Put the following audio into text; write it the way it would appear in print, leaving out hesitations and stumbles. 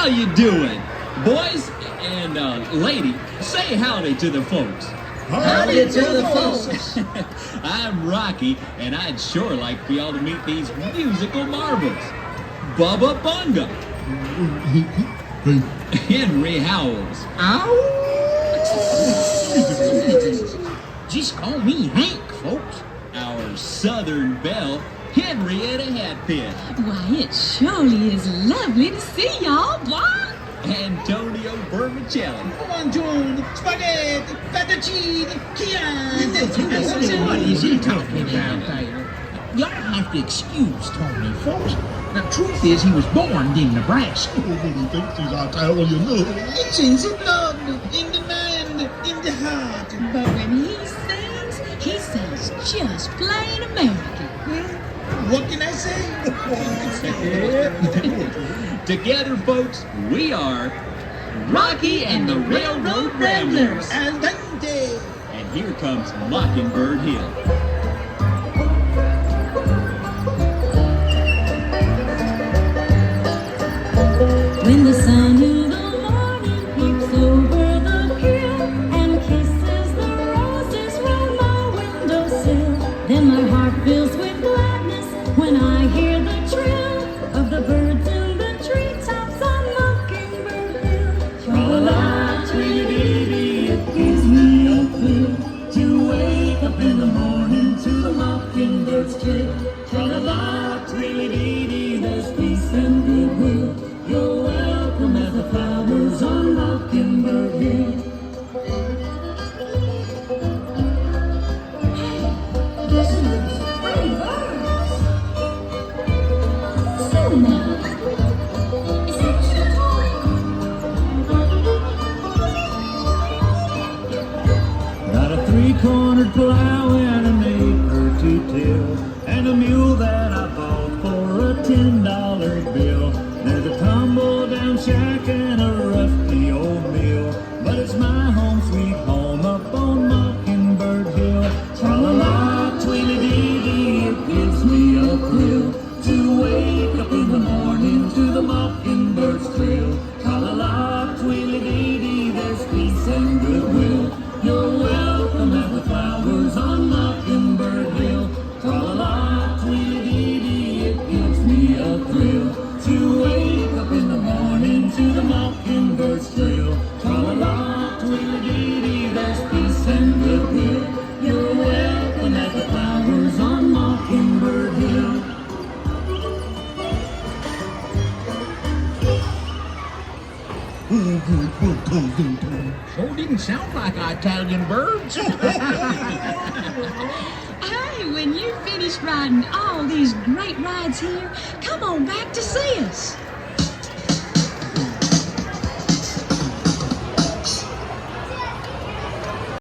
How you doing? Boys and lady, say howdy to the folks. Howdy to the folks. I'm Rocky, and I'd sure like for y'all to meet these musical marvels. Bubba Bunga. Henry Howells. Just call me Hank, folks. Our Southern Belle, Henrietta Hatpin. Why, it surely is lovely to see y'all, boy. Antonio Vermicelli. Buongiorno, spaghetti, fettuccine, Chianti. What is he talking about there? Y'all have to excuse Tony, folks. The truth is, he was born in Nebraska. Nobody thinks he's Italian, no. It's in the blood, in the mind, in the heart. But when he sings just plain American. What can I say? Together, folks, we are Rocky and the Railroad Ramblers. Al dente. And here comes Mockingbird Hill. When the sun in the morning peeps over the hill and kisses the roses from my windowsill, then my heart fills with gladness when I hear the trill of the birds in the treetops on Mockingbird Hill. Tra-la-la, tweety-dee-dee, it gives me a thrill to wake up in the morning to the mockingbird's trill. Tra-la-la, tweety-dee-dee, there's peace and goodwill. You're welcome as the flowers on Mockingbird Hill. Listen to these pretty birds. So now, is that you, Tony? Got a three-cornered plow and an acre to till, and a mule that I bought for a $10 bill. There's a tumble-down shack and a rusty old mill, but it's my home sweet home up on Mockingbird Hill. Tra-la-la, tweety-dee-dee, it gives me a thrill to wake up in the morning to the mockingbird's trill. Tra-la-la, tweety-dee-dee, there's peace and goodwill. You're welcome at the flowers on Mockingbird Hill. Tra-la-la, tweety-dee-dee, it gives me a thrill to wake up in the morning to the mockingbird's trill. Tra-la-la, tweety-dee-dee, there's peace and goodwill. You're welcome at the flowers on Mockingbird Hill. Sure didn't sound like Italian birds. Hey, when you finish riding all these great rides here, come on back to see